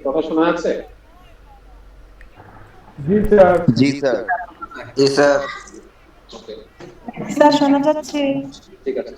কথা শোনা যাচ্ছে? জি স্যার। জি স্যার। জি স্যার। ওকে, স্যার শোনা যাচ্ছে। ঠিক আছে।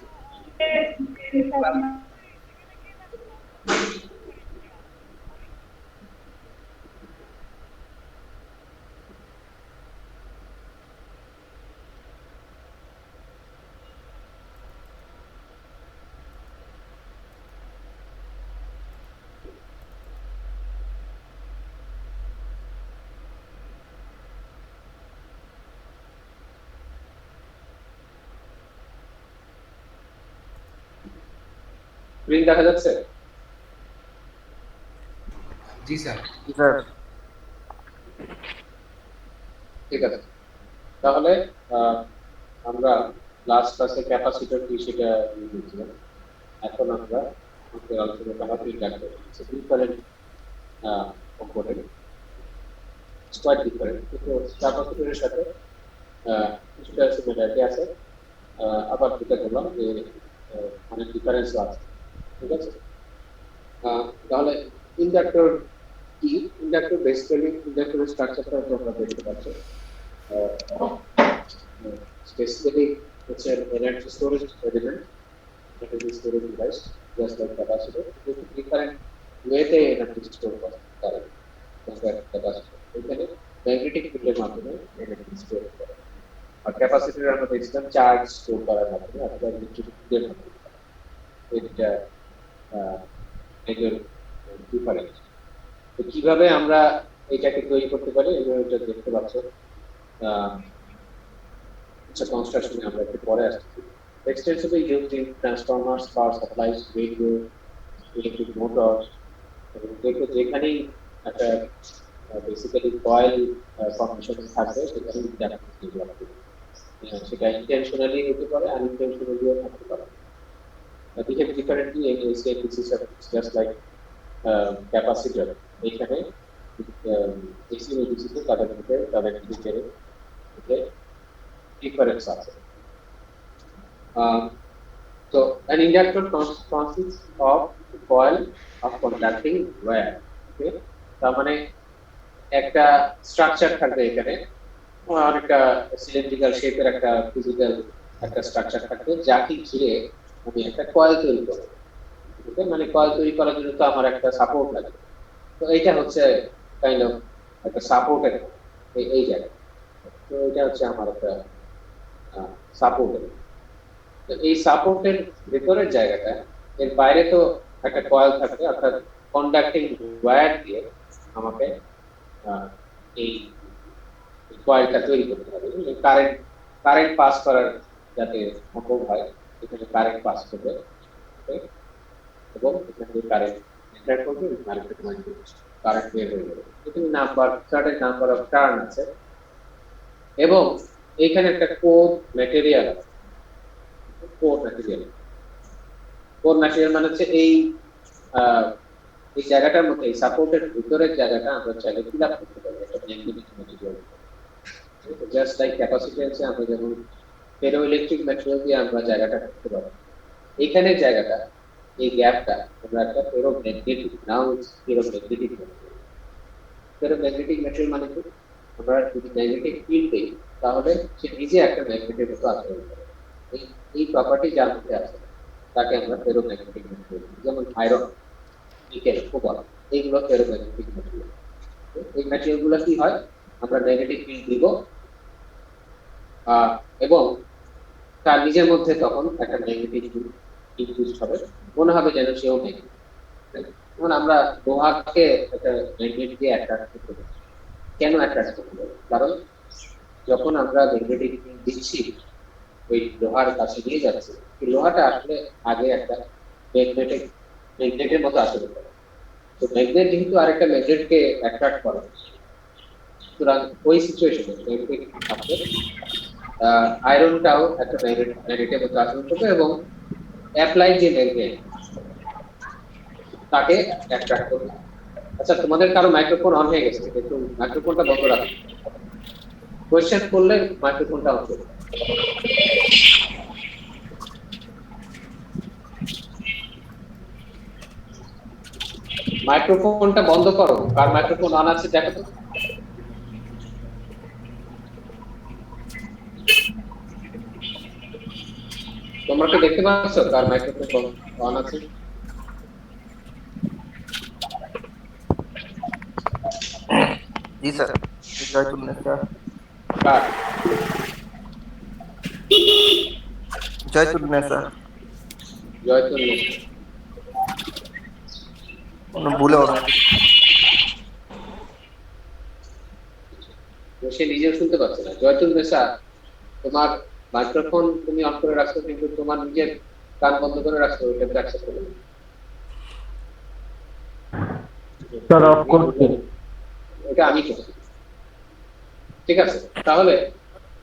স্ক্রিন দেখা যাচ্ছে? জি স্যার। জি স্যার। ঠিক আছে। তাহলে আহ, আমরা লাস্ট ক্লাসে ক্যাপাসিটর কি সেটা নিয়ে নিয়েছিলাম। এখন আমরা আমাদের আলোচনাটা হবে inductor. Different component, quite different, কিন্তু ক্যাপাসিটরের সাথে কিছুটা সিমিলারিটি আছে। আবার যেটা বললাম যে অনেক ডিফারেন্স আছে। ঠিক আছে। তাহলে ইন্ডাক্টর কি? ইন্ডাক্টর বেসিক্যালি ইন্ডাক্টরের স্ট্রাকচারটা তোমরা দেখতে পাচ্ছ। স্পেসিফিক্যালি হচ্ছে energy storage element, energy storage device, just like capacitor, কিন্তু ডিফারেন্ট ওয়েতে এনার্জি স্টোর করে তারা। ক্যাপাসিটর এখানে ম্যাগনেটিক ফিল্ডের মাধ্যমে এনার্জি স্টোর করে, আর ক্যাপাসিটর আমরা দেখছিলাম চার্জ স্টোর করার মাধ্যমে অথবা ইলেকট্রিক ফিল্ডের মাধ্যমে। এটা মেজর ডিফারেন্স। তো কিভাবে আমরা এটাকে তৈরি করতে পারি এটা দেখতে পাচ্ছ। আচ্ছা, কনস্ট্রাকশনে আমরা একটু পরে আসছি। Extensively used in transformers, power supplies, radio, electric motors, এবং দেখো যেখানেই একটা বেসিক্যালি কয়েল ফর্মেশন থাকবে সেখানে সেটা ইন্টেনশনালি হতে পারে, আনইনটেনশনালিও থাকতে পারে। behave differently in AC and DC circuits, just like capacitor. এখানে AC এবং DC তে তাদের ভিতরে ডিফারেন্স আছে। So an inductor consists of a coil of conducting wire. Okay, তার মানে একটা স্ট্রাকচার থাকবে এখানে, অনেকটা সিলিন্ড্রিক্যাল শেপের একটা ফিজিক্যাল একটা স্ট্রাকচার থাকবে, যাকে ঘিরে আমি একটা কয়েল তৈরি করব। ওকে, মানে কয়েল তৈরি করার জন্য তো আমার একটা সাপোর্ট লাগবে। তো এইটা হচ্ছে কাইন্ড অফ একটা সাপোর্টের এই জায়গা। তো এটা হচ্ছে আমার একটা সাপোর্ট। তো এই সাপোর্টের ভেতরের জায়গাটা, এর বাইরে তো একটা কয়েল থাকবে, অর্থাৎ কন্ডাক্টিং ওয়্যার দিয়ে আমাকে এই কয়েলটা তৈরি করতে হবে। কারেন্ট কারেন্ট পাস করার যাতে সম্ভব হয়, এখানে কারেন্ট পাস করবে এবং এখানে কারেন্ট এন্টার করবে এবং কারেন্ট বের হয়ে যাবে। এখানে number, certain number of turn আছে এবং এখানে একটা কোর ম্যাটেরিয়াল আছে। কোর ম্যাটেরিয়াল, কোর ম্যাটেরিয়াল মানে হচ্ছে এই জায়গাটার মধ্যে, এই সাপোর্টের ভিতরের জায়গাটা আমরা চাইলে ফিল আপ করতে পারি একটা ম্যাগনেটিক ম্যাটেরিয়াল। জাস্ট লাইক ক্যাপাসিট্যান্সে আমরা যেমন ফেরো ইলেকট্রিক ম্যাটেরিয়াল দিয়ে আমরা জায়গাটা করতে পারি, এইখানে জায়গাটা, এই গ্যাপটা আমরা একটা ফেরো ম্যাগনেটিক, নাও ফেরো ম্যাগনেটিক ম্যাটেরিয়াল। ফেরো ম্যাগনেটিক ম্যাটেরিয়াল মানে কি? আমরা যদি ম্যাগনেটিক ফিল্ড দিই তাহলে সে নিজে একটা ম্যাগনেটের মতো আচরণ করে। এই এই প্রপার্টি যার মধ্যে আছে তাকে আমরা ফেরো ম্যাগনেটিক ম্যাটেরিয়াল, যেমন আয়রন, নিকেল, কোবাল্ট, এইগুলো ফেরো ম্যাগনেটিক ম্যাটেরিয়াল। এই ম্যাটেরিয়াল গুলো কি হয়, আমরা ম্যাগনেটিক ফিল্ড দিব এবং তার নিজের মধ্যে তখন একটা ম্যাগনেটিক ফিল্ড ইনডিউস হবে, মনে হবে যেন সেও ম্যাগনেট। যেমন আমরা লোহাকে একটা ম্যাগনেট দিয়ে অ্যাট্রাক্ট করতে পারি। কেন অ্যাট্রাক্ট করতে পারি? কারণ যখন আমরা ম্যাগনেটিক ফিল্ড দিচ্ছি, ওই লোহার কাছে নিয়ে যাচ্ছে, এই লোহাটা আসলে আগে একটা ম্যাগনেটিক ম্যাগনেটের মতো আচরণ করে। তো ম্যাগনেট যেহেতু আরেকটা ম্যাগনেটকে অ্যাট্রাক্ট করে, সুতরাং ওই সিচুয়েশনে ম্যাগনেটিক থাকবে, আয়রনটাও একটা ম্যাগনেটের মতো আচরণ করবে এবং অ্যাপ্লাইড যে ম্যাগনেট তাকে অ্যাট্রাক্ট করবে। আচ্ছা, তোমাদের কারো মাইক্রোফোন অন হয়ে গেছে, একটু মাইক্রোফোনটা বন্ধ রাখো। কোয়েশ্চেন করলে মাইক্রোফোনটা অন করবে। মাইক্রোফোনটা বন্ধ করো, কার মাইক্রোফোন অন আছে দেখো তো। তোমরা কি দেখতে পাচ্ছ কার মাইক্রোফোন অন আছে? जी सर जयतुल नेता কার? जयतुल नेता জয়তুল নেতা। भूले हो गए সে নিজেও শুনতে পাচ্ছে না। জয়তুল নেতা, তোমার মাইক্রোফোন তুমি অন করে রাখছো কিন্তু তোমার নিজের কান বন্ধ করে রাখছো, ওইটাতে অ্যাক্সেস করবে না। স্যার অফ করছি। এটা আমি করছি। ঠিক আছে, তাহলে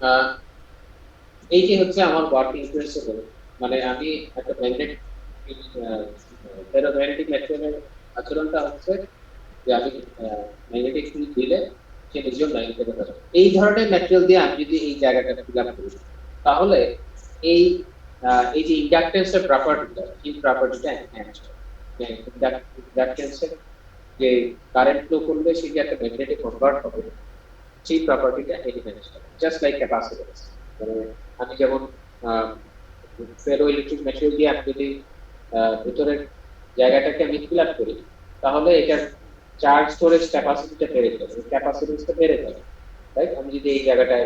আহ, এই যে হচ্ছে আমার ওয়ার্কিং প্রিন্সিপল, মানে আমি একটা ম্যাগনেট ফেরোম্যাগনেটিক ম্যাটেরিয়ালের আচরণটা হচ্ছে যে আমি ম্যাগনেটিক ফিল্ড দিলে সে নিজেও ম্যাগনেটিক হতে পারে। এই ধরনের ম্যাটেরিয়াল দিয়ে আমি যদি এই জায়গাটা ফিল আপ করি, তাহলে এই এই যে ইন্ডাকটেন্সের প্রপার্টিটা, এই প্রপার্টিটা এনহ্যান্স হয়। ইন্ডাকটেন্সের যে কারেন্ট ফ্লো করলে সেটা একটা ম্যাগনেটিক কনভার্ট হবে, সেই প্রপার্টিটা এনহ্যান্স হয়, জাস্ট লাইক ক্যাপাসিট্যান্স। মানে আমি যেমন ফেরো ইলেকট্রিক ম্যাটেরিয়াল দিয়ে আমি যদি ভিতরের জায়গাটাকে আমি ফিল আপ করি, তাহলে এটার চার্জ স্টোরেজ ক্যাপাসিটিটা বেড়ে যাবে, ক্যাপাসিটেন্সটা বেড়ে যাবে, রাইট? আমি যদি এই জায়গাটায়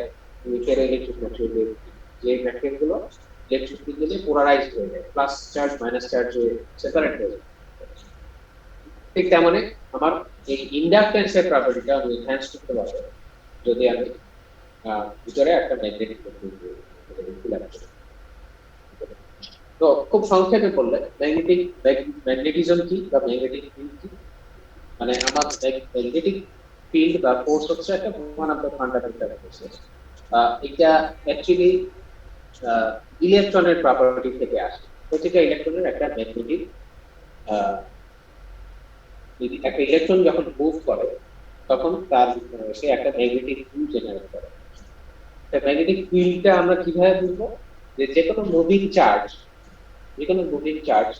ফেরো ইলেকট্রিক ম্যাটেরিয়াল, যে ম্যাটেরিয়াল গুলো ইলেকট্রিক ফিল্ড দিয়ে পোলারাইজড হয়ে যায়, প্লাস চার্জ মাইনাস চার্জ হয়ে সেপারেট হয়ে যায়, ঠিক তেমনি আমার এই ইন্ডাকটেন্সের প্রপার্টিটা আমি এনহ্যান্স করতে পারবো যদি আমি ভিতরে একটা ম্যাগনেটিক ফিল আপ করি। তো খুব সংক্ষেপে বললে ম্যাগনেটিজম কি বা ম্যাগনেটিক ফিল্ড কি, মানে আমার ম্যাগনেটিক ফিল্ড বা ফোর্স হচ্ছে একটা one of the fundamental forces. এটা অ্যাকচুয়ালি ইলেকট্রনের প্রপার্টি থেকে আসে। প্রতিটা ইলেকট্রনের একটা ম্যাগনেটিক, একটা ইলেকট্রন যখন মুভ করে তখন তার সে একটা ম্যাগনেটিক ফিল্ড জেনারেট করে। ম্যাগনেটিক ফিল্ডটা আমরা কিভাবে বুঝবো? যে কোনো মুভিং চার্জ, যে কোনো মুভিং চার্জ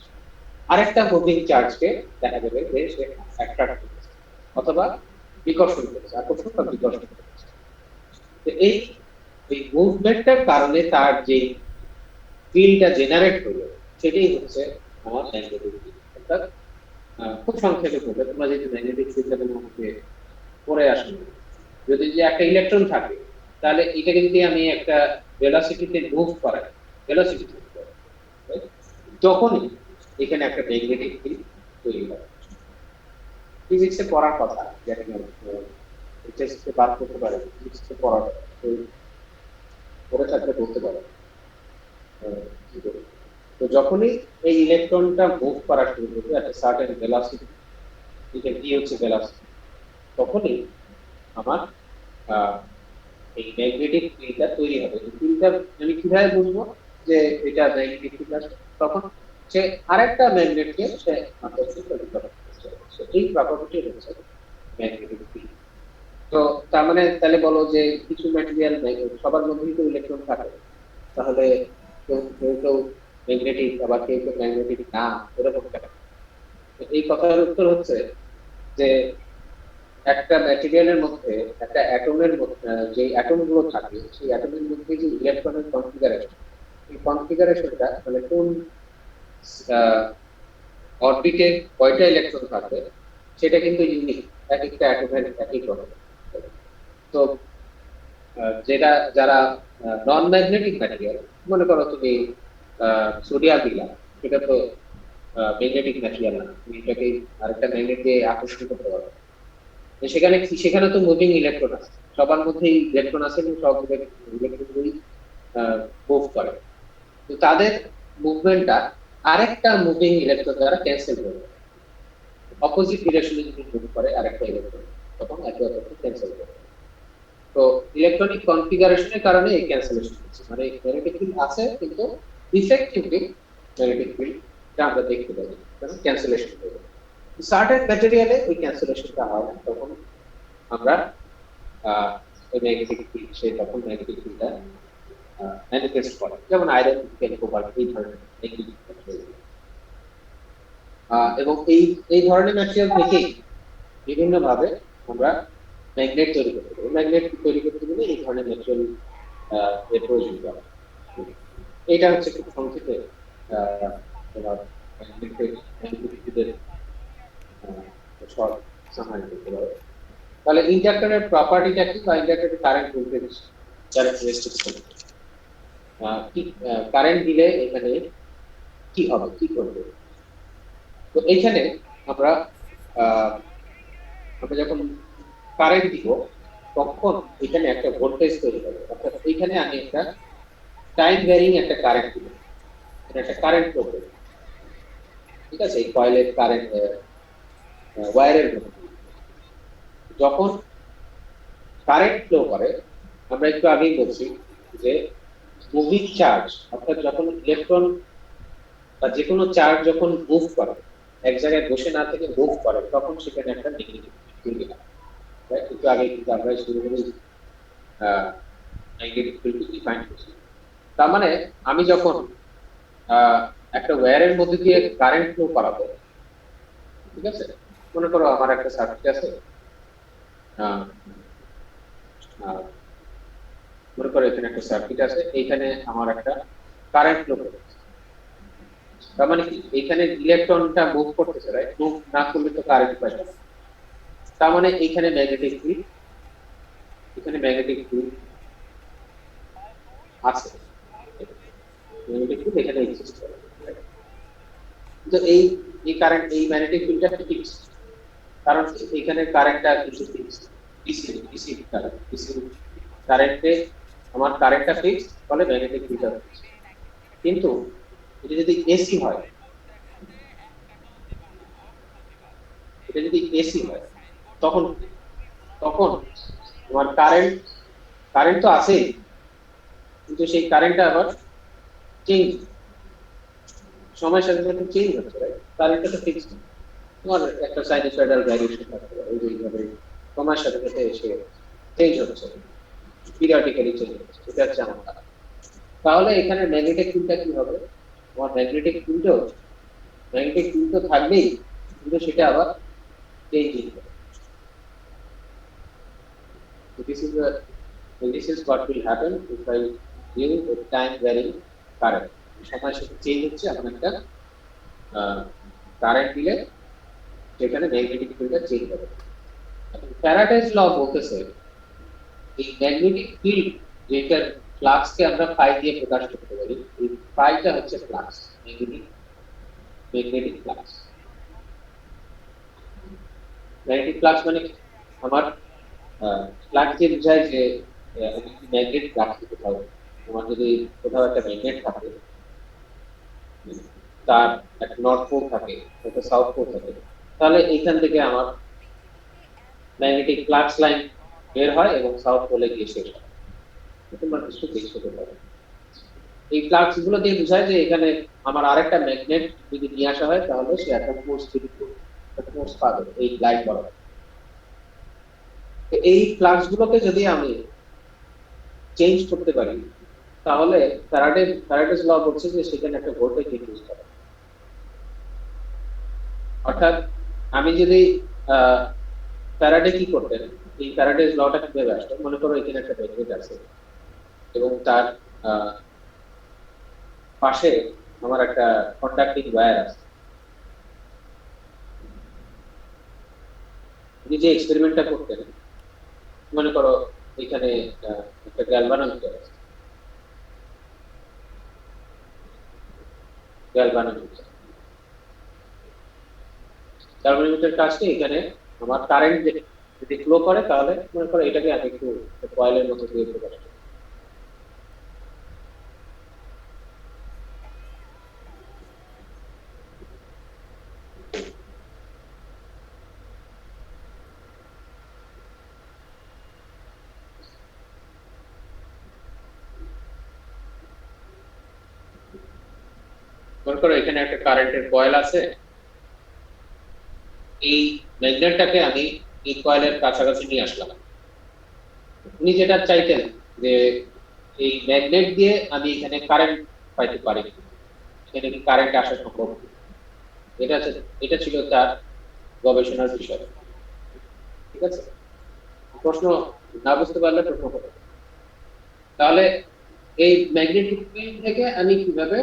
আরেকটা মুভিং চার্জকে দেখা যাবে যে সে অ্যাট্রাক্ট করছে অথবা বিকর্ষণ করছে, আকর্ষণ বা বিকর্ষণ করছে। তো এই মুভমেন্টের কারণে তার যে ফিল্ডটা জেনারেট হলো সেটাই হচ্ছে আমার ম্যাগনেটিক ফিল্ড। অর্থাৎ খুব সংক্ষেপে বলতে, তোমরা যদি ম্যাগনেটিক ফিল্ডটা তোমাকে পড়ে আসো, যদি যে একটা ইলেকট্রন থাকে তাহলে এটাকে যদি আমি একটা ভেলোসিটিতে মুভ করাই, ভেলোসিটি তখনই এখানে একটা ম্যাগনেটিক ফিল্ড তৈরি হয়। ফিজিক্সে পড়ার কথা, টেস্টে বার করতে পারে, ফিজিক্সে পড়ার পড়ে থাকলে বলতে পারে। তো যখনই এই ইলেকট্রনটা মুভ করা শুরু করবে একটা সার্টেন ভেলোসিটি, এটা কি হচ্ছে ভেলোসিটি, তখনই আমার এই ম্যাগনেটিক ফিল্ডটা তৈরি হবে। এই ফিল্ডটা আমি কিভাবে বুঝবো যে এটা ম্যাগনেটিক ফিল্ড আছে? তখন সে আরেকটা ম্যাগনেটকে সে তৈরি করে। এই প্রপার্টি হচ্ছে ম্যাগনেটিক ফিল্ড। তো তার মানে তাহলে বলো যে কিছু ম্যাটেরিয়াল সবার মধ্যেই তো ইলেকট্রন থাকে, তাহলে কেউ কেউ কেউ ম্যাগনেটিক আবার কেউ কেউ ম্যাগনেটিক না, এরকম কেন? এই কথার উত্তর হচ্ছে যে একটা ম্যাটেরিয়ালের মধ্যে, একটা অ্যাটমের মধ্যে যে অ্যাটম গুলো থাকে, সেই অ্যাটমের মধ্যে যে ইলেকট্রনের কনফিগারেশন, এই কনফিগারেশনটা মানে কোন অরবিটে কয়টা ইলেকট্রন থাকবে সেটা কিন্তু ইউনিক, এক একটা অ্যাটমের এক এক রকম। তো যেটা যারা নন ম্যাগনেটিক ম্যাটেরিয়াল, মনে করো তুমি সোডিয়াম দিলাম, সেটা তো ম্যাগনেটিক ম্যাটেরিয়াল না, তুমি এটাকে আরেকটা ম্যাগনেট দিয়ে আকর্ষণ করতে পারো। সেখানে সেখানে তো মুভিং ইলেকট্রন আছে, সবার মধ্যেই ইলেকট্রন আছে এবং সব ইলেকট্রনগুলি মুভ করে। তো তাদের মুভমেন্টটা আরেকটা মুভিং ইলেকট্রন দ্বারা ক্যান্সেল করবে। অপোজিট ডিরেকশনে যদি মুভ করে আরেকটা ইলেকট্রন, তখন একে অপরকে ক্যান্সেল করবে। তো ইলেকট্রনিক কনফিগারেশনের কারণে এই ক্যান্সেলেশন হচ্ছে, মানে ম্যাগনেটিক ফিল্ড আছে কিন্তু ইফেক্টিভলি ম্যাগনেটিক ফিল্ড যা আমরা দেখতে পাই কারণ ক্যান্সেলেশন হয়ে যায়। সার্টেন ম্যাটেরিয়ালে ওই ক্যান্সেলেশনটা হয় না, তখন আমরা ওই ম্যাগনেটিক ফিল্ড, সে তখন ম্যাগনেটিক ফিল্ডটা ম্যানিফেস্ট করে, যেমন আয়রন, নিকেল, কোবাল্ট, এই ধরনের ম্যাগনেটিক ফিল্ড। এবং এই ধরনের ম্যাটেরিয়াল থেকেই বিভিন্ন ভাবে আমরা ম্যাগনেট তৈরি করতে পারি। ম্যাগনেট তৈরি করতে গেলে এই ধরনের ম্যাটেরিয়াল এর প্রয়োজন পড়ে। এটা হচ্ছে খুব সংক্ষেপে তোমার ম্যাগনেটিক শর্ট সামারি করতে পারো। তাহলে ইন্ডাক্টরের প্রপার্টিটা কি, বা ইন্ডাক্টরের কারেন্ট ভোল্টেজ ক্যারেক্টারিস্টিক্স কি, কারেন্ট দিলে এখানে কি হবে, কি করবে। তো এইখানে আমরা আহ, আমরা যখন কারেন্ট দিব তখন এখানে একটা ভোল্টেজ তৈরি হবে, অর্থাৎ এখানে আমি একটা টাইম ভ্যারিং একটা কারেন্ট দিব, এটা একটা কারেন্ট ফ্লো করবে। ঠিক আছে, এই কয়েলের কারেন্ট ওয়্যারের মধ্যে যখন কারেন্ট ফ্লো করে, আমরা একটু আগেই বলছি যে মুভিং চার্জ, অর্থাৎ যখন ইলেকট্রন বা যে কোনো চার্জ যখন মুভ করে, এক জায়গায় বসে না থেকে মুভ করে, তখন সেখানে একটা নেগেটিভ ফিল্ড হয়। একটু আগে কিন্তু আমরা শুরু করি নেগেটিভ ফিল্ড ডিফাইন করছি। তার মানে আমি যখন একটা ওয়্যারের মধ্যে দিয়ে কারেন্ট ফ্লো করাবো, ঠিক আছে, মনে করো আমার একটা সার্কিট আছে, আহ, আহ, মনে করো এখানে একটা সার্কিট আছে, এইখানে আমার একটা কারেন্ট ফ্লো করছে। তার মানে কি, এখানে ইলেকট্রনটা মুভ করতেছে, রাইট? মুভ না করলে তো কারেন্ট পাই না। তার মানে এখানে ম্যাগনেটিক ফিল্ড, এখানে ম্যাগনেটিক ফিল্ড আছে, ম্যাগনেটিক ফিল্ড এখানে এক্সিস্ট করে। তো এই এই কারেন্ট, এই ম্যাগনেটিক ফিল্ডটা ফিক্স, কারণ এখানে কারেন্টটা কিছু fix, DC DC current, DC কারেন্টে আমার কারেন্টটা ফিক্স, ফলে ম্যাগনেটিক ফিল্ডটা ফিক্স। কিন্তু এটা যদি এসি হয়, এটা যদি এসি হয়, তখন তখন তোমার কারেন্ট, কারেন্ট তো আছেই, কিন্তু সেই কারেন্টটা আবার চেঞ্জ, সময়ের সাথে সাথে চেঞ্জ হচ্ছে, রাইট? কারেন্টটা তো ফিক্স, তোমার একটা সাইনোসয়েডাল ভ্যারিয়েশন থাকতে পারে, এইভাবে সময়ের সাথে সাথে এসে চেঞ্জ হচ্ছে, পিরিয়ডিক্যালি চেঞ্জ হচ্ছে, এটা হচ্ছে আমার ধারণা। তাহলে এখানে ম্যাগনেটিক ফিল্ডটা কি হবে, তোমার ম্যাগনেটিক ফিল্ড তো থাকবেই, কিন্তু সেটা আবার চেঞ্জিং হবে। So this is what will happen if I give a time varying current. সময়ের সাথে চেঞ্জ হচ্ছে, এমন একটা কারেন্ট দিলে সেখানে ম্যাগনেটিক ফিল্ডটা চেঞ্জ হবে। ফ্যারাডেজ ল বলতেছে এই ম্যাগনেটিক ফিল্ড, যেটার ফ্লাক্সকে আমরা ফাই দিয়ে প্রকাশ করতে পারি, এই ফাইটা হচ্ছে flux, magnetic flux. Magnetic flux মানে আমার ফ্লাক্স দিয়ে বোঝায় যে ম্যাগনেট রাখছি কোথাও, তোমার যদি কোথাও একটা ম্যাগনেট থাকে, তার একটা নর্থ পোল থাকে, একটা সাউথ পোল থাকে, তাহলে এইখান থেকে আমার ম্যাগনেটিক ফ্লাক্স লাইন বের হয় এবং সাউথ পোলে গিয়ে শেষ হয়। তোমরা কিছু দেখতে পাবে এই ফ্লাক্স গুলো দিয়ে বোঝায় যে এখানে আমার আরেকটা ম্যাগনেট যদি নিয়ে আসা হয়, তাহলে সে একটা ফোর্স তৈরি করবে, একটা ফোর্স পাবে এই লাইন বরাবর। এই ফ্লাক্স গুলোকে যদি আমি চেঞ্জ করতে পারি, তাহলে ফ্যারাডেজ ল বলছে যে সেখানে একটা ভোল্টেজ ইনডিউস করে। অর্থাৎ আমি যদি ফ্যারাডে কি করতেন, এই ফ্যারাডেজ লটা কিভাবে আসতো, মনে করো এখানে একটা ম্যাগনেট আছে এবং তার পাশে আমার একটা কন্ডাক্টিং ওয়্যার আছে। উনি যে এক্সপেরিমেন্টটা করতেন, মনে করো এখানে একটা গ্যালভানোমিটার আছে, গ্যালভানোমিটার কাজকে এখানে আমার কারেন্ট যদি ফ্লো করে, তাহলে মনে করো এটাকে আমি একটু কয়েলের মতো দিয়ে প্রকাশ করি। মনে করো এখানে একটা কারেন্টের কয়েল আছে, এই ম্যাগনেটটাকে আমি এই কয়েলের কাছাকাছি নিয়ে আসলাম। উনি যেটা চাইতেন যে এই ম্যাগনেট দিয়ে আমি এখানে কারেন্ট পাইতে পারি, এখানে কি কারেন্ট আসা সম্ভব, এটা ছিল তার গবেষণার বিষয়। ঠিক আছে, প্রশ্ন না বুঝতে পারলে প্রশ্ন করো। তাহলে এই ম্যাগনেটিক ফিল্ড থেকে আমি কিভাবে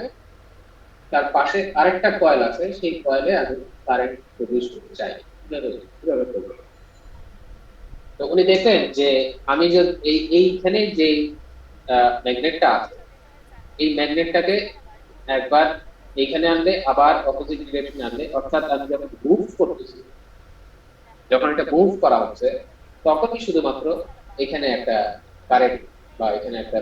তার পাশে আরেকটা কয়েল আছে, সেই কয়েলে আমি কারেন্ট প্রডিউস করতে চাই, কিভাবে কিভাবে করবো? তো উনি দেখলেন যে আমি যদি এইখানে যে ম্যাগনেটটা আছে, এই ম্যাগনেটটাকে একবার এইখানে আনলে আবার অপোজিট ডিরেকশনে আনলে, অর্থাৎ আমি যখন মুভ করতেছি, যখন এটা মুভ করা হচ্ছে, তখনই শুধুমাত্র এখানে একটা কারেন্ট বা এখানে একটা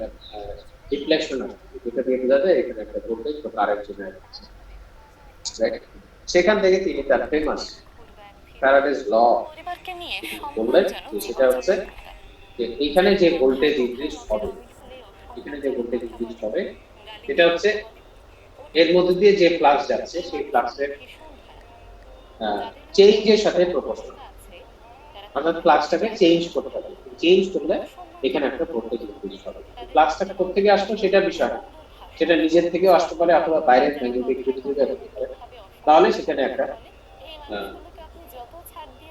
রিফ্লেকশন আছে, যেটা দিয়ে বোঝা যায় এখানে একটা ভোল্টেজ বা কারেন্ট জেনারেট হচ্ছে। Right? সেখান থেকে তিনি তার ফেমাস ফ্যারাডেজ ল পরিবারকে নিয়ে বললেন সম্মানজনক যে সেটা জীবনযাপন হচ্ছে করতে। যে এখানে যে ভোল্টেজ ইনক্রিজ হবে, এখানে যে ভোল্টেজ ইনক্রিজ হবে, সেটা হচ্ছে এর মধ্যে দিয়ে যে ফ্লাক্স যাচ্ছে সেই ফ্লাক্সের চেঞ্জের সাথে প্রপোর্শনাল। অর্থাৎ ফ্লাক্সটাকে চেঞ্জ করতে হবে, চেঞ্জ করলে এখানে একটা ভোল্টেজ ইনক্রিজ হবে। ফ্লাক্সটা কোথা থেকে আসলো সেটা বিষয় না, সেটা নিজের থেকেও আসতে পারে অথবা বাইরের ম্যাগনেটিক ফিল্ড থেকে আসতে পারে। তাহলে সেখানে একটা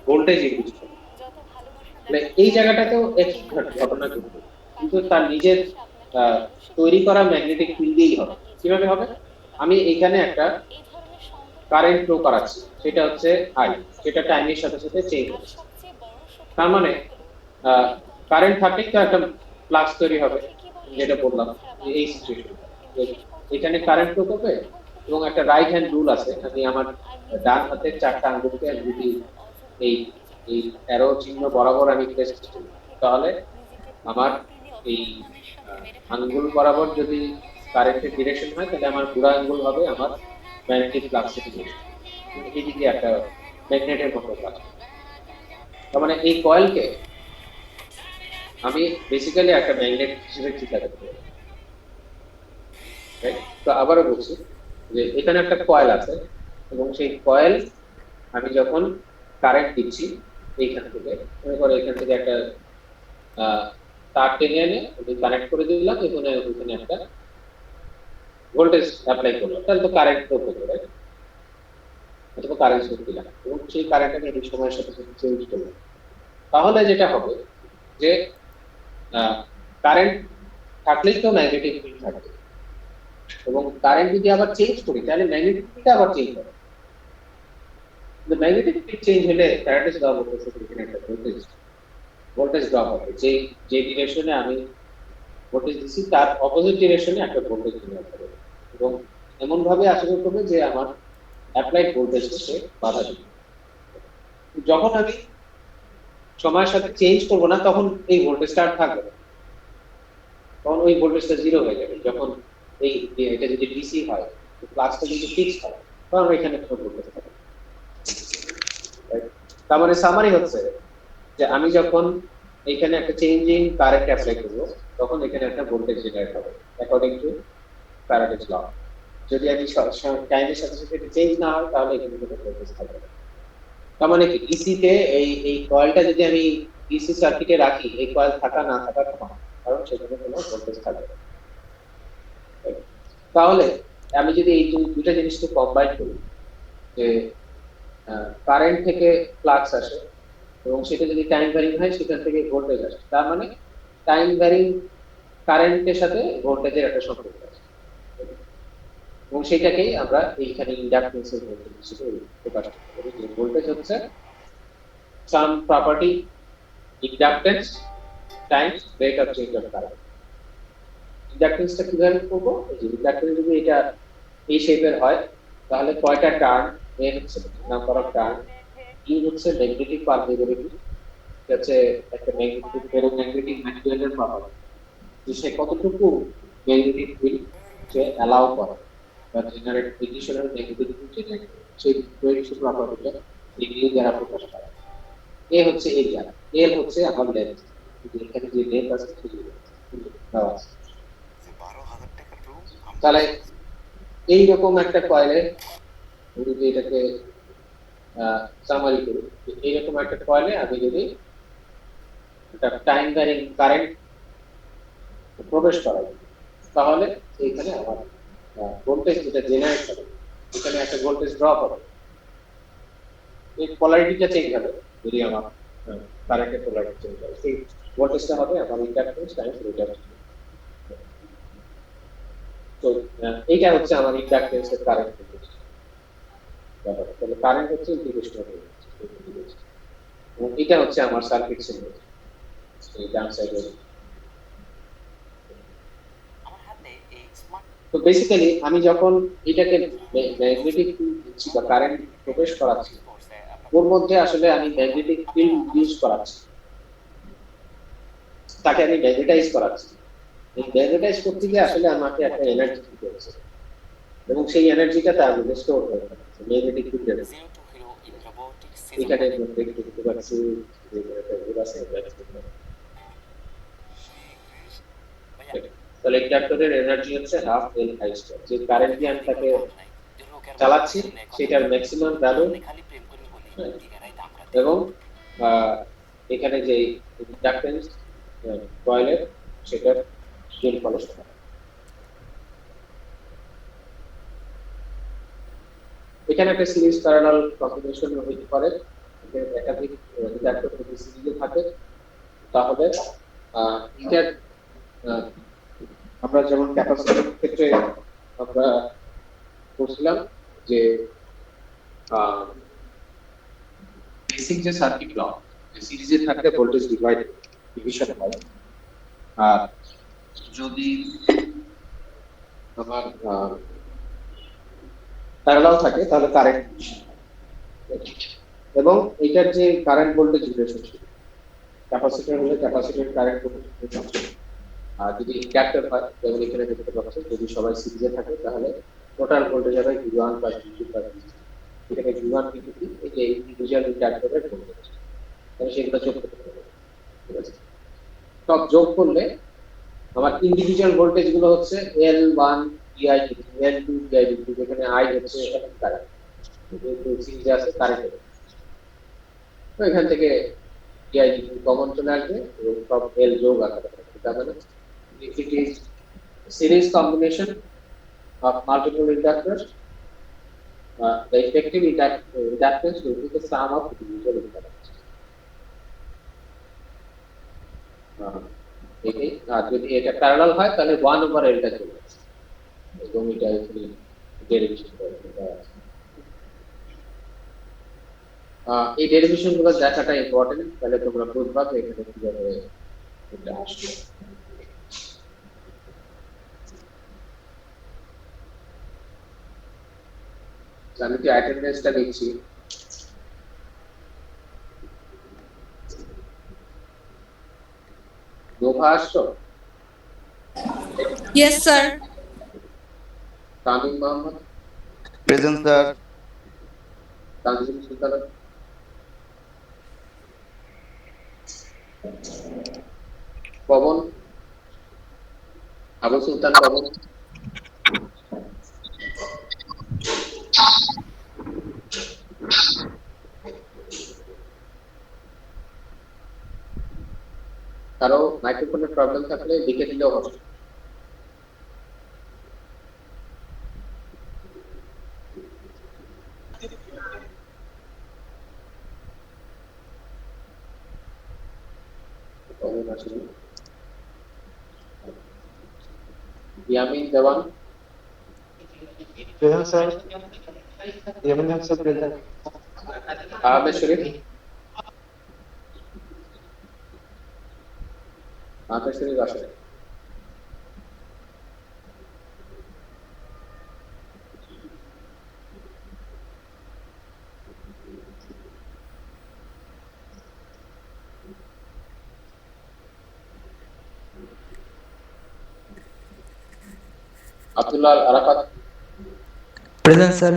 ভোল্টেজ ইনক্রিজ হবে। মানে এই জায়গাটাতেও একই ঘটনা ঘটবে, কিন্তু তার নিজের তৈরি করা ম্যাগনেটিক ফিল্ড দিয়েই হবে। কিভাবে হবে? আমি এখানে একটা কারেন্ট ফ্লো করাচ্ছি, সেটা হচ্ছে আই, সেটা টাইমের সাথে সাথে চেঞ্জ হচ্ছে। তার মানে কারেন্ট থাকলেই তো একটা ফ্লাক্স তৈরি হবে, যেটা বললাম যে এই সিচুয়েশন এখানে কারেন্ট ফ্লো করবে, এবং একটা রাইট হ্যান্ড রুল আছে, আমি আমার ডান হাতের চারটা আঙ্গুলকে আমি যদি এই এই অ্যারো চিহ্ন বরাবর আমি প্রেস করি, তাহলে আমার এই আঙ্গুল বরাবর যদি কারেন্টের ডিরেকশন হয়, তাহলে আমার বুড়া আঙ্গুল হবে আমার ম্যাগনেটিক ফ্লাক্সের ডিরেকশন, এইদিকে একটা ম্যাগনেটের মতো কাজ। তার মানে এই কয়েলকে আমি বেসিক্যালি একটা ম্যাগনেট হিসেবে চিন্তা করতে পারি। তো আবারও বলছি যে এখানে একটা কয়েল আছে, এবং সেই কয়েল আমি যখন কারেন্ট দিচ্ছি এইখান থেকে, মনে করো এখান থেকে একটা তার টেনে এনে কানেক্ট করে দিলাম, এখানে ওইখানে একটা ভোল্টেজ অ্যাপ্লাই করলাম, তাহলে তো কারেন্ট ফ্লো করবে, অথবা কারেন্ট সোর্স দিলাম, এবং সেই কারেন্টটাকে এই সময়ের সাথে সাথে চেঞ্জ করলাম। তাহলে যেটা হবে যে কারেন্ট থাকলেই তো ম্যাগনেটিক ফিল্ড থাকবে, এবং কারেন্ট যদি আবার চেঞ্জ করি তাহলে ম্যাগনেটিক ফিল্ড আবার চেঞ্জ হবে। ম্যাগনেটিক ফিল্ড চেঞ্জ হলে ফ্যারাডেজ ল বলতেছে এখানে একটা ভোল্টেজ ড্রপ হবে, যে যে ডিরেকশনে আমি ভোল্টেজ দিচ্ছি তার অপোজিট ডিরেকশনে একটা ভোল্টেজ জেনারেট হবে, এবং এমন ভাবে আচরণ করবে যে আমার অ্যাপ্লাইড ভোল্টেজকে সে বাধা দিবে। যখন আমি সময়ের সাথে চেঞ্জ করবো না, তখন এই ভোল্টেজটা আর থাকবে না, তখন ওই ভোল্টেজটা জিরো হয়ে যাবে। যখন এই এটা যদি ডিসি হয়, ফ্লাক্সটা যদি ফিক্সড হয়, তখন এখানে কোনো ভোল্টেজ থাকবে না। তার মানে সামারি হচ্ছে যে আমি যখন এখানে একটা চেঞ্জিং কারেন্ট অ্যাপ্লাই করব, তখন এখানে একটা ভোল্টেজ জেনারেট হবে অ্যাকর্ডিং টু ফ্যারাডেজ ল। যদি আমি টাইমের সাথে সাথে চেঞ্জ না হয়, তাহলে এখানে কোনো ভোল্টেজ থাকবে না। তার মানে কি ডিসিতে এই কয়েলটা যদি আমি ডিসি সার্কিটে রাখি, এই কয়েল থাকা না থাকার সমান, কারণ সেখানে কোনো ভোল্টেজ থাকবে না। তাহলে আমি যদি এই দুটো জিনিসকে কম্বাইন করি, যে কারেন্ট থেকে ফ্লাক্স আসে, এবং সেটা যদি টাইম ভ্যারিং হয় সেখান থেকে ভোল্টেজ আসে, তার মানে টাইম ভ্যারিং কারেন্টের সাথে ভোল্টেজের একটা সম্পর্ক আছে, এবং সেটাকেই আমরা এইখানে ইন্ডাকটেন্সের ভোল্টেজ হিসেবে প্রকাশ করতে পারি। যে ভোল্টেজ হচ্ছে some property inductance times rate of change of current. ইন্ডাকটেন্সটা কিভাবে করবো? এই যে ইন্ডাকটেন্স যদি এটা এই শেপের হয়, তাহলে কয়টা টার্ন, এন হচ্ছে নাম্বার অফ টার্ন, ই হচ্ছে ম্যাগনেটিক পারমিয়াবিলিটি, হচ্ছে একটা ম্যাগনেটিক ফেরোম্যাগনেটিক ম্যাটেরিয়ালের প্রপার্টি, যে সে কতটুকু ম্যাগনেটিক ফিল্ড সে অ্যালাউ করে বা generate additional magnetic field generate, সেই প্রয়োজনীয় প্রপার্টিটা ডিগ্রি দ্বারা প্রকাশ পায়। এ হচ্ছে এরিয়া, এল হচ্ছে আমার লেন্থ, এখানে যে লেন্থ আছে সেই দেওয়া আছে। তাহলে এইরকম একটা কয়েলে যদি এটাকে সামারি করি, এইরকম একটা কয়েলে আমি যদি একটা টাইম ভ্যারিং কারেন্ট প্রবেশ করাই, তাহলে এইখানে আমার ভোল্টেজ যেটা জেনারেট হবে, এখানে একটা ভোল্টেজ ড্রপ হবে, এই পোলারিটিটা চেঞ্জ হবে যদি আমার কারেন্টের পোলারিটি চেঞ্জ হবে, সেই ভোল্টেজটা হবে আমার ইন্ডাকটেন্স টাইমস রিডাকটেন্স। তো এইটা হচ্ছে আমার ইন্ডাকটেন্সের কারেন্ট ব্যাপার। তাহলে কারেন্ট হচ্ছে ইন্টিগ্রেশন হবে, এবং এটা হচ্ছে আমার সার্কিট সিম্বল এই ডান সাইডে। তো বেসিক্যালি আমি যখন এটাকে ম্যাগনেটিক দিচ্ছি বা কারেন্ট প্রবেশ করাচ্ছি, ওর মধ্যে আসলে আমি ম্যাগনেটিক ফিল্ড ইউজ করাচ্ছি, তাকে আমি ম্যাগনেটাইজ করাচ্ছি। এই ম্যাগনেটাইজ করতে গিয়ে আসলে আমাকে একটা এনার্জি দিতে হচ্ছে, এবং সেই এনার্জিটা তার মধ্যে স্টোর হয়ে থাকে ম্যাগনেটিক ফিল্ডের। এখানে দেখতে পাচ্ছি যে একটা ঘোর আছে, তাহলে ইন্ডাক্টরের এনার্জি হচ্ছে হাফ এল আই স্কয়ার। যে কারেন্ট দিয়ে আমি তাকে চালাচ্ছি সেটার ম্যাক্সিমাম ভ্যালু, এবং এখানে যে ইন্ডাকটেন্স কয়েলের সেটার যোগফল সমান। এখানে একটা সিরিজ প্যারালাল কম্বিনেশন হতে পারে, একাধিক ইন্ডাক্টর যদি সিরিজে থাকে তাহলে এটার আমরা যেমন ক্যাপাসিটরের ক্ষেত্রে আমরা বলছিলাম যে বেসিক যে সার্কিট ল, সিরিজে থাকলে ভোল্টেজ ডিভিশন হয়, আর যদি আমার প্যারালাল থাকে তাহলে কারেন্ট, এবং এটার যে কারেন্ট ভোল্টেজ রিলেশনশিপ, ক্যাপাসিটর হলে ক্যাপাসিটর কারেন্ট ভোল্টেজ রিলেশনশিপ, আর যদি ইন্ডাক্টর হয় যেমন এখানে দেখতে পাচ্ছি যদি সবাই সিরিজে থাকে তাহলে টোটাল ভোল্টেজ হবে V1 plus V2 plus V3। এখানে V1 V2 এই যে ইন্ডিভিজুয়াল ইন্ডাক্টরের ভোল্টেজ, তাহলে সেগুলো যোগ করতে হবে, ঠিক আছে? সব যোগ করলে আমার ইন্ডিভিজুয়াল ভোল্টেজ গুলো হচ্ছে L1 VI2, L2 VI2, যেখানে I হচ্ছে কারেন্ট, যেহেতু সিরিজে আছে কারেন্ট। তো এখান থেকে VI2 কমন চলে আসবে এবং সব L যোগ আকারে থাকবে। তার মানে if it is series combination of multiple inductors, the effective inductance will be the sum of individual inductors. যদি এটা প্যারালাল হয় তাহলে 1/L টা চলে আসে, এবং এটা ডেরিভেশন এই ডেরিভেশন গুলো দেখাটা ইম্পর্টেন্ট, তাহলে তোমরা বুঝবা যে এখানে কিভাবে এটা আসবে। আমি কি অ্যাটেন্ডেন্সটা দেখছি? নোভা আসছো? Yes, sir. Tamim Mohammad, present sir. Tanzim Sultana, Pavan, Abu Sultan Pavan, কারো মাইক্রোফোনের প্রবলেম থাকলে লিখে দিলেও হবে। ইয়ামিন দেওয়ান, Present, sir. Yemen sir, present. Ahmed শরীফ, আহমেদ শরীফ আসেন। Abdullah Arafat, Present, sir.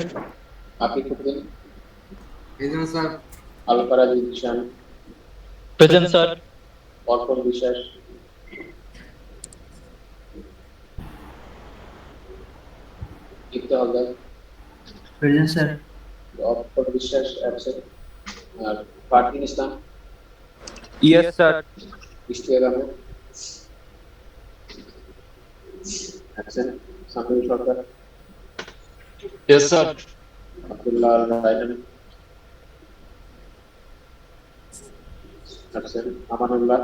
আফিক Uddin, Present, sir. আলফারা Zeeshan, Present, sir. Arpan বিশ্বাস, দীপ্ত Haldar, Present, sir. Arpan Biswas absent, আর Fardin Islam, Yes, sir. Ishtiaq Ahmed absent, Samiul Sarkar, Yes, sir. Abdullah Raihan, absent Amanullah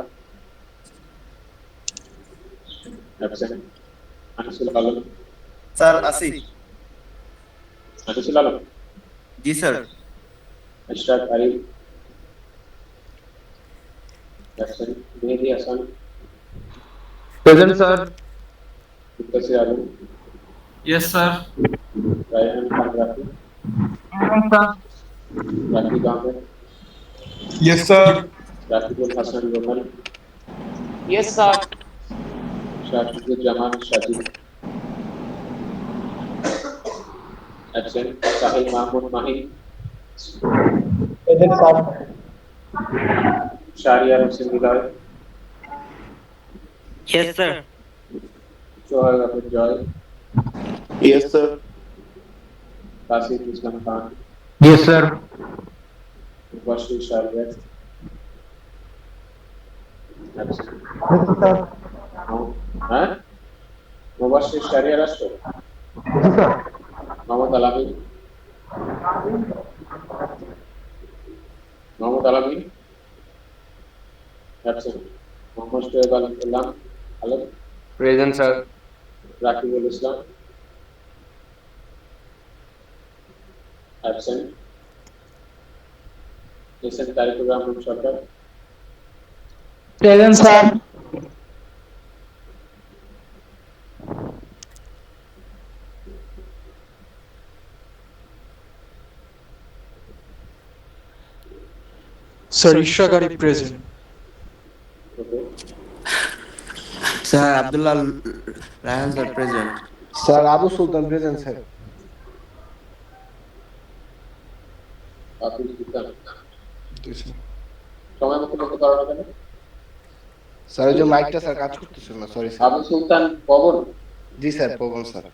absent Anisul Alam sir আসি। আনিসুল আলম জি sir. Ishraq Arif absent Mehedi Hasan present sir. Muttasir Alam Yes, sir. Raihan Khan Rafi Rakib Ahmed yes sir. Rakibul Hasan Roman Yes, sir. Shahidur Zaman Sajid absent Sahil Mahmud Mahin present sir. Shahriar Hossain Hridoy Yes, sir. Sohel Ahmed জয় yes sir. Kasim Islam Khan yes sir. Mubashshir Shahriar absent হ্যাঁ মুবাশশির শাহরিয়ার আসতো Mohammad Alamin absent Mohammad Shoaib Alam Alam present sir. Rakibul Islam absent SN Tarikur Rahman Sarkar present sir. Sir, Ishaq Arif present. Okay sir Abdullah Raihan sir present. Sir Abu Sultan present sir. Abdul Sultan সময় মতো বলতে পারো না কেন sir ওই যে মাইকটা স্যার কাজ করতেছিল না, সরি স্যার। আবু সুলতান পবন জি স্যার, পবন স্যার।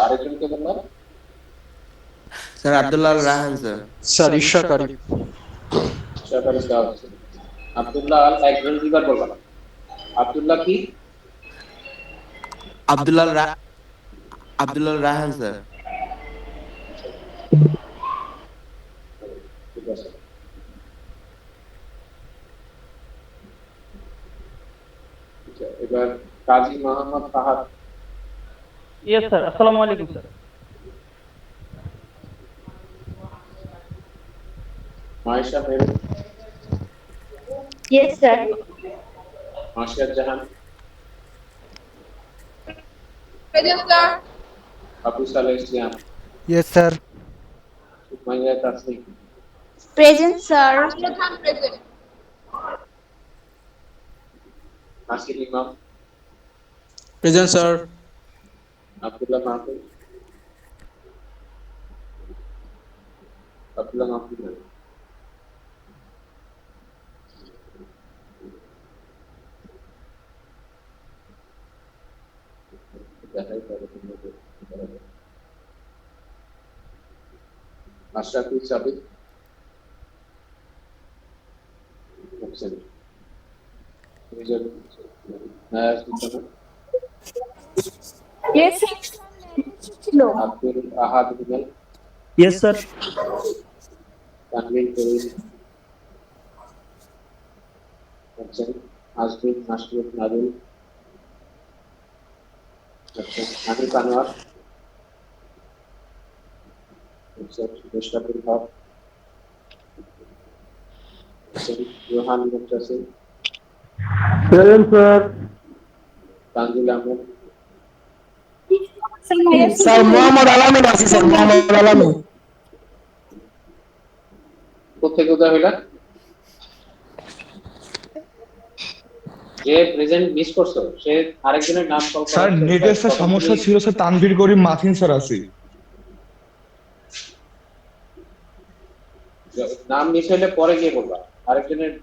আরেকজনকে বললাম sir Abdullah Raihan sir. Sir, Ishaq Arif. সরকারি দেওয়া হচ্ছে আব্দুল্লাহ আল একজন দুইবার বললাম আব্দুল্লাহ কি আব্দুল্লাহ রায়হান স্যার। ঠিক আছে আচ্ছা, এবার Kazi Mohammad Fahad Yes, sir. Assalamu alaikum, sir. Maisha মেরু Yes, sir. মাসিয়াত জাহান Present, sir. আবু সালেহ ইসলাম Yes, sir. Sumaiya Tasnim Present, sir. Nasir ইমাম Present, sir. আব্দুল্লাহ মাহমুদ আব্দুল্লাহ মাহমুদ নয়। দেখাই তাহলে তোমাদের Ashraful Sabik option reserve Nayar Sultana Yes, sir. No. Abdul Ahad Rubel Yes, sir. Tanvir Karim option Azmin Masruf Nadul option Hanif Anwar option Mushtakul Haque option Rohan Muntasir present sir. Tanjil Ahmed Sir, Muhammad Alamin আছে sir, Muhammad Alamin. কোথেকে উদয় হইলা যে প্রেজেন্ট মিস করছো সে আরেকজনের নাম কল স্যার নেটের স্যার সমস্যা ছিল স্যার, তানভীর করিম মাথিন স্যার আছে। নাম মিস হইলে পরে গিয়ে বলবা, আরেকজনের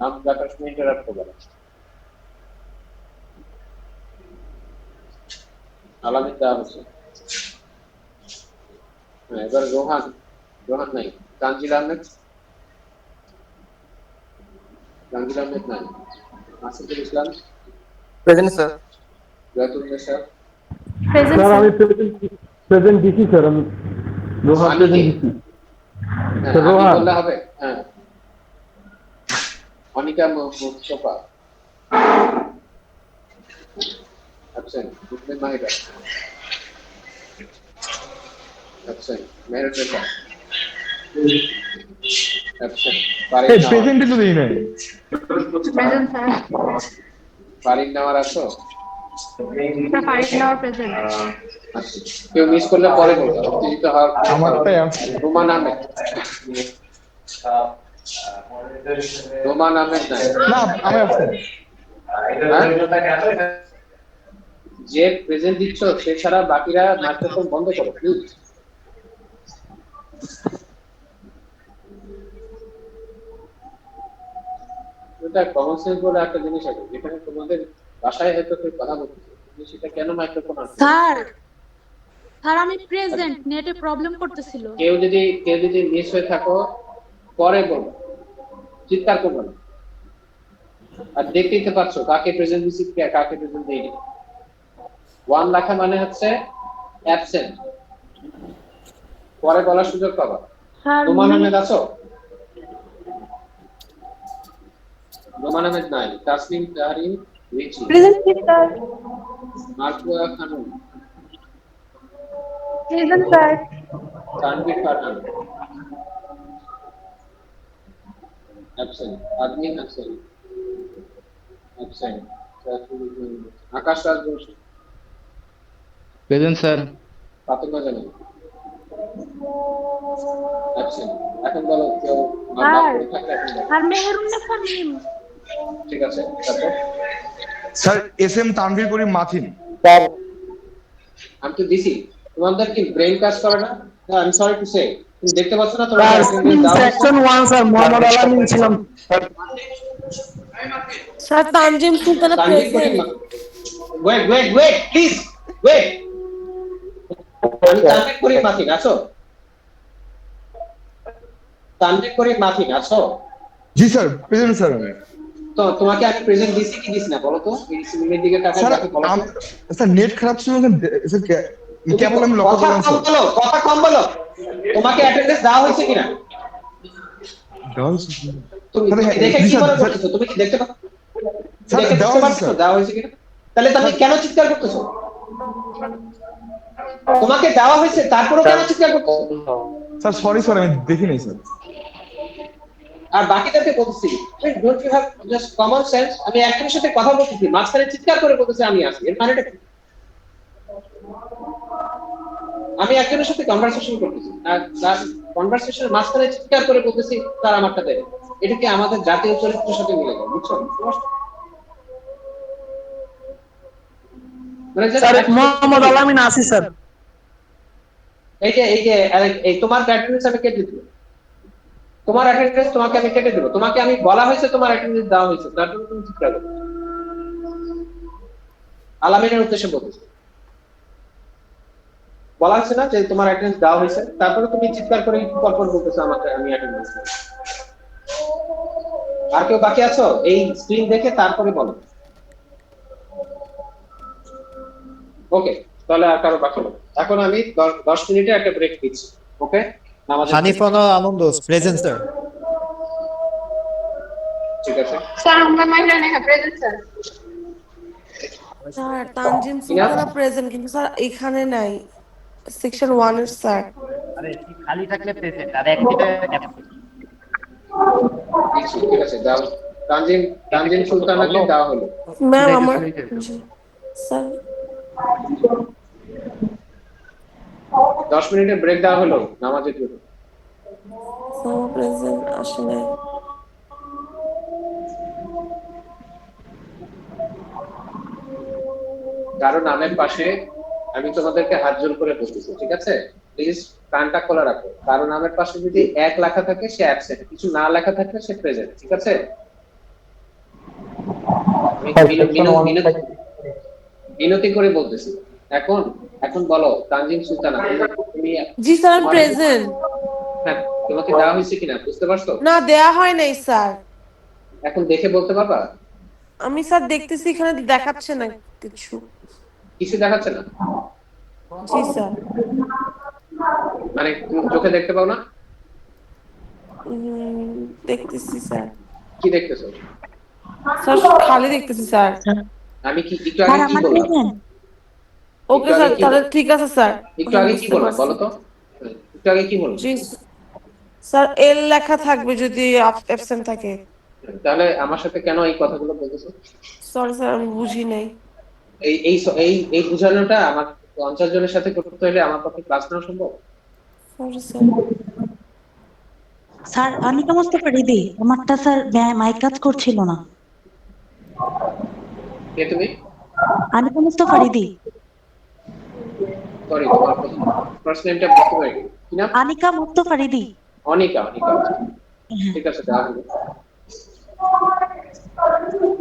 নাম ডাকার সময় ইন্টারাপ্ট করবা না। আলামিন দেওয়া হচ্ছে। হ্যাঁ, এবার রোহান নাই, তানজিল আহমেদ নাই, Nasirul Islam present sir. Joytul Nesa Present, sir আমি sir. প্রেজেন্ট দিছি স্যার, আমি রোহান প্রেজেন্ট দিছি। হ্যাঁ, তো আমি রোহান। বললে হবে। হ্যাঁ, অনিকা মুস্তফা absent. মুসলিম মাহিদা absent. মেহের রেখা absent. ফারিন এই নাওয়ার প্রেজেন্টে তো দেই নাই। Present, sir. ফারিন নাওয়ার আছো? Sir, Farid now present. আচ্ছা। কেউ মিস করলে পরে বলবো, উত্তেজিত হওয়ার আমারটাই আছে। রোমান আহমেদ রোমান আহমেদ নাই। না আমি আছে। হ্যাঁ? যে প্রেজেন্ট দিচ্ছ সে ছাড়া বাকিরা মাইক্রোফোন বন্ধ করো প্লিজ। এটা কমন সেন্স বলে একটা জিনিস আছে, যেখানে তোমাদের বাসায় হয়তো কেউ কথা বলছে, তুমি সেটা কেন মাইক্রোফোন আনছো? স্যার, স্যার আমি প্রেজেন্ট, নেটে প্রবলেম করতেছিল। কেউ যদি মিস হয়ে থাকো পরে বলবো, চিৎকার করবো না। আর দেখতেই তো পাচ্ছ কাকে প্রেজেন্ট দিচ্ছি কাকে প্রেজেন্ট দিইনি। ওয়ান লেখা মানে হচ্ছে অ্যাবসেন্ট, পরে বলার সুযোগ পাবা। স্যার রোমান আহমেদ আছো? রোমান আহমেদ নাই। Tasnim Tahrin Richi present sir. Markua Khanam present sir. Tanvir Farhan absent. Admin Hasan absent. Akash Raj Basu present sir. Fatema Zaman absent. এখন বলো কেউ স্যার। থাকলে এখন বলো। আর মেহেরুন্নেসা মিম। ঠিক আছে, তারপর স্যার এস এম তানভীর করিম মাথিন। আমি তো দিছি। তোমাদের কি ব্রেন কাজ করে না? আমি সরি টু সে, তুমি দেখতে পাচ্ছ না তোমরা সেকশন 1 স্যার মোহাম্মদ আলামিন ছিলাম। Sir Tanzim Sultana present. Wait please wait. আমি তানভীর করিম মাথিন আছো? তানভীর করিম মাথিন আছো? জি স্যার প্রেজেন্ট স্যার আমি। তো তোমাকে আমি প্রেজেন্ট দিছি কি দিছি না বলো তো? এই সিমের দিকে তাকায় স্যার দেখো বলো তো। স্যার নেট খারাপ ছিল স্যার কেবল আমি লক্ষ্য করলাম স্যার। কথা কম বলো। তোমাকে অ্যাটেন্ডেন্স দেওয়া হয়েছে কিনা? তুমি দেখে কি মনে করতেছো? তুমি কি দেখতে পাচ্ছ? স্যার দেখে দেওয়া বুঝতে হয়েছে পারছো স্যার। দেওয়া হয়েছে কিনা? তাহলে তুমি কেন চিৎকার করতেছো? তোমাকে দেওয়া হয়েছে তারপরেও কেন চিৎকার করতেছো? স্যার সরি স্যার আমি দেখি নাই স্যার। আর বাকিদেরকে বলতেছি, don't you have just common sense? আমি একজনের সাথে কথা বলতেছি, মাঝখানে চিৎকার করে বলতেছে আমি আসি, এর মানেটা কি? আমি একজনের সাথে কনভারসেশন করতেছি আর তার কনভারসেশনের মাঝখানে চিৎকার করে বলতেছি তার আমারটা দেয়। এটা কি আমাদের জাতীয় চরিত্রের সাথে মিলে যায়? বুঝছো? মানে স্যার মোহাম্মদ আলামিন আসি স্যার। এই তোমার অ্যাটেন্ডেন্স আমি কেটে দিব। তোমার অ্যাটেন্ডেন্স তোমাকে আমি কেটে দেব। তোমাকে আমি বলা হয়েছে তোমার অ্যাটেন্ডেন্স দেওয়া হয়েছে, তার জন্য তুমি চিৎকার করো। আলামিনের উদ্দেশ্যে বলতেছি, বলা হয়েছে না যে তোমার অ্যাটেন্ডেন্স দেওয়া হয়েছে, তারপরে তুমি চিৎকার করে পরপর বলতেছো আমাকে আমি অ্যাটেন্ডেন্স দেব। আর কেউ বাকি আছো? এই স্ক্রিন দেখে তারপরে বলো। ওকে, তাহলে আর কারো বাকি নেই। এখন আমি 10 মিনিটে একটা ব্রেক দিচ্ছি। Okay, Hanif Anand present sir. ঠিক আছে। স্যার আমরা Maina Neha present sir. Sir Tanzim Sultana present, কিন্তু স্যার এখানে নাই সেকশন 1 এর স্যার। আরে খালি থাকলে প্রেজেন্ট আর একদিকে ঠিক আছে, দাও। তানজিম সুলতানাকে দেওয়া হলো। ম্যাম আমার জি, স্যার 10 মিনিটের ব্রেক দেওয়া হলো নামাজের জন্য। স্যার প্রেজেন্ট আসে নাই। কারো নামের পাশে আমি তোমাদেরকে হাত জোর করে বলতেছি, ঠিক আছে? প্লিজ কানটা খোলা রাখো। কারো নামের পাশে যদি 1 লেখা থাকে সে অ্যাবসেন্ট, কিছু না লেখা থাকলে সে প্রেজেন্ট, ঠিক আছে? বিনতি করে বলতেছি। এখন বলো তানজিম সুলতানা, তুমি জি স্যার প্রেজেন্ট। হ্যাঁ, তোমাকে দেওয়া হয়েছে কিনা বুঝতে পারছো? না দেয়া হয় নাই স্যার। এখন দেখে বলতে পারবা? আমি স্যার দেখতেছি এখানে দেখাচ্ছে না কিছু। কিছু দেখাচ্ছে না? জি স্যার। মানে তুমি চোখে দেখতে পাও না? দেখতেছি স্যার। কি দেখতেছো? স্যার খালি দেখতেছি স্যার। আমি কি একটু আগে কি বললাম? ওকে একটু আগে স্যার, কি তাহলে ঠিক আছে স্যার। একটু আগে কি বুঝতে বললাম পারছি। বলো তো? একটু আগে কি বললাম? জি স্যার, এল লেখা থাকবে যদি অ্যাবসেন্ট থাকে। তাহলে আমার সাথে কেন এই কথাগুলো বলতেছো? সরি স্যার, আমি বুঝি নাই। এই এই এই এই বোঝানোটা আমার 50 জনের সাথে করতে হলে আমার পক্ষে ক্লাস নেওয়া সম্ভব? Sorry sir. Sir Anika Mostafa Ridi, আমারটা স্যার মাইক কাজ করছিল না। কে তুমি? আনিকা মোস্তফা রিদি। সরি, তোমার প্রথম ফার্স্ট নেমটা বুঝতে পারিনি। কি নাম? আনিকা মোস্তফা রিদি। অনিকা। অনিকা, ঠিক আছে, তাহলে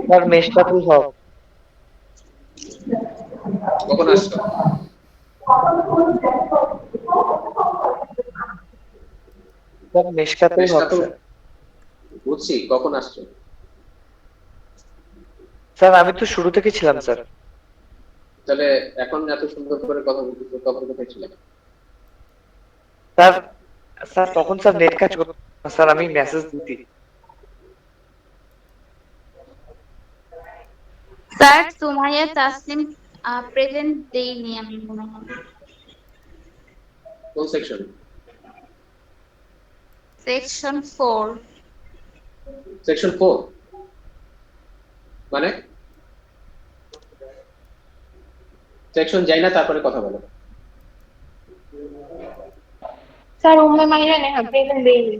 স্যার মেশকাতুল হক। কখন আসছো? স্যার মেশকাতুল হক মেশকাতুল, স্যার। বুঝছি, কখন আসছো? স্যার আমি তো শুরু থেকে ছিলাম স্যার। তাহলে এখন এত সুন্দর করে কথা বলতেছো, তখন কোথায় ছিলে? স্যার স্যার তখন স্যার নেট কাজ করতো না, স্যার আমি মেসেজ দিতি। স্যার সুমাইয়া তাসনিম প্রেজেন্ট দেইনি আমি মনে হয়। কোন সেকশন? সেকশন 4। সেকশন 4 মানে? সেকশন যাই না, তারপরে কথা বলো। স্যার উম্মে মাহিরা নেহা প্রেজেন্ট দেইনি।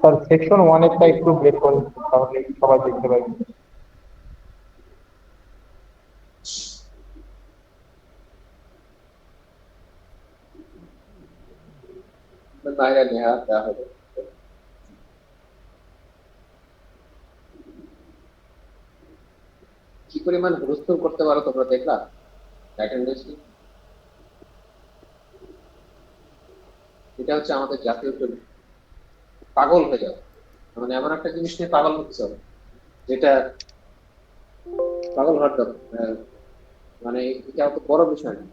স্যার সেকশন 1 এরটা একটু ব্রেক করুন তাহলে সবাই দেখতে পাবে। বাইরে নেহা দেওয়া হবে। কি পরিমাণ হুলস্থুল করতে পারো তোমরা, দেখলা অ্যাটেন্ডেন্স? এটা হচ্ছে আমাদের জাতীয় চরিত্র। পাগল হয়ে যাও, মানে এমন একটা জিনিস নিয়ে পাগল হচ্ছে, যেটা পাগল হওয়ার দরকার। মানে এটা অত বড় বিষয় না।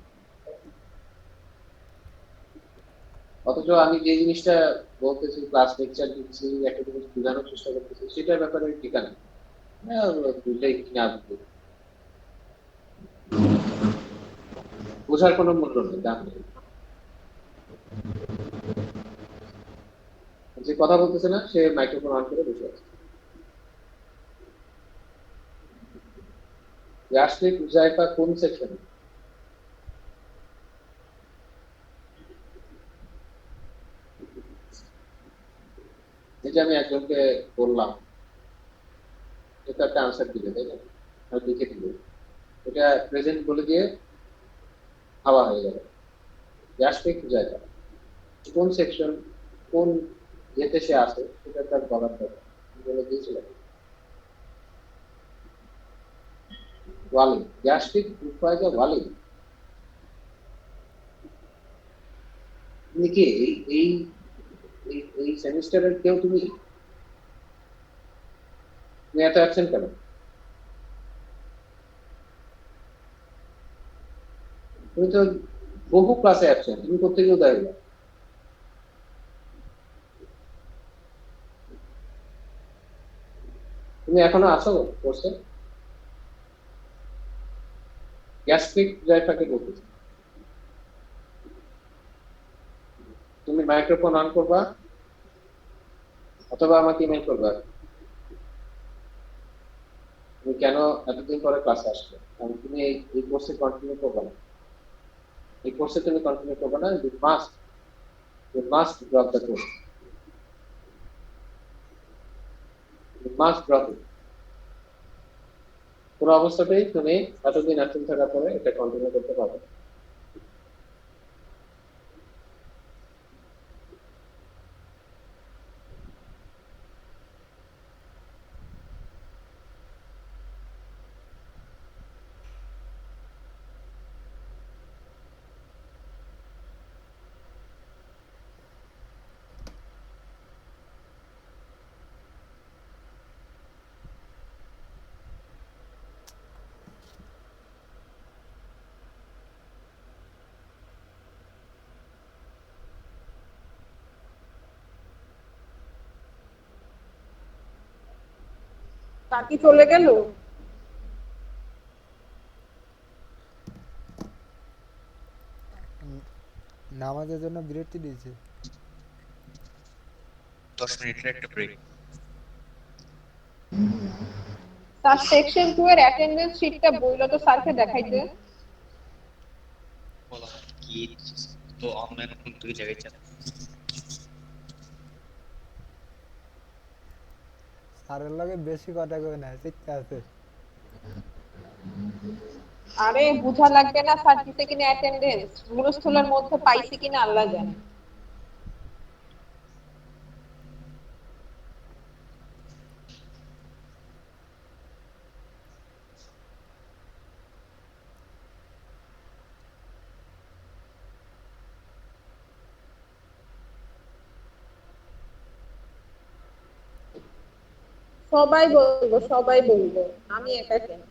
অথচ আমি যে জিনিসটা বলতেছি, ক্লাস লেকচার দিচ্ছি, একটা জিনিস বোঝানোর চেষ্টা করতেছি, সেটার ব্যাপারে ঠিকানা বুঝলেই কিনা বুঝলে বোঝার কোনো মূল্য নেই, দাম নেই। যে কথা বলতেছে না, সে মাইক্রোফোন অন করে বসে আছে। আসলে উজাইফা কোন সেকশনে? যেটা আমি একজনকে বললাম, এটা একটা আনসার দিবে, তাই না? আর লিখে দিবে, এটা প্রেজেন্ট বলে দিয়ে হাওয়া হয়ে গেল। আসলে উজাইফা কোন সেকশন, কোন ইয়েতে সে আছে, সেটা তার বলার দরকার। বলে দিয়েছিলাম ওয়ালি, গ্যাস্ট্রিক রূপায়জা ওয়ালি। তুমি কি এই এই এই সেমিস্টারের কেউ? তুমি তুমি এত অ্যাবসেন্ট কেন? তুমি তো বহু ক্লাসে অ্যাবসেন্ট, তুমি করতে গিয়েও দাঁড়িয়ে যাও। তুমি এখনো আছো কোর্সে? গ্যাস্ট্রিক জায়গাটাকে বলতেছি। তুমি মাইক্রোফোন অন করবা অথবা আমাকে ইমেল করবা, তুমি কেন এতদিন পরে ক্লাসে আসবে। কারণ তুমি এই কোর্সে কন্টিনিউ করবে না। এই কোর্সে তুমি কন্টিনিউ করবে না। You must drop the course. You must drop it. কোনো অবস্থাতেই তুমি এতদিন অ্যাবসেন্ট থাকার পরে এটা কন্টিনিউ করতে পারবে না। স্যার কি চলে গেল? নামাজের জন্য বিরতি দিয়েছে। 10 মিনিটের একটা ব্রেক। স্যার সেকশন 2 এর অ্যাটেন্ডেন্স শিটটা বইলো তো স্যারকে দেখাইতে। বলো কি তো অনলাইন কোন দুই জায়গায় চালায়। স্যারের লগে বেশি কথা কই না, শিখতে আছে। আরে বুঝা লাগবে না স্যার দিতে কিনা অ্যাটেন্ডেন্স, মূলস্থলের মধ্যে পাইছি কিনা আল্লাহ জানে। সবাই বলবো, আমি একা কেন।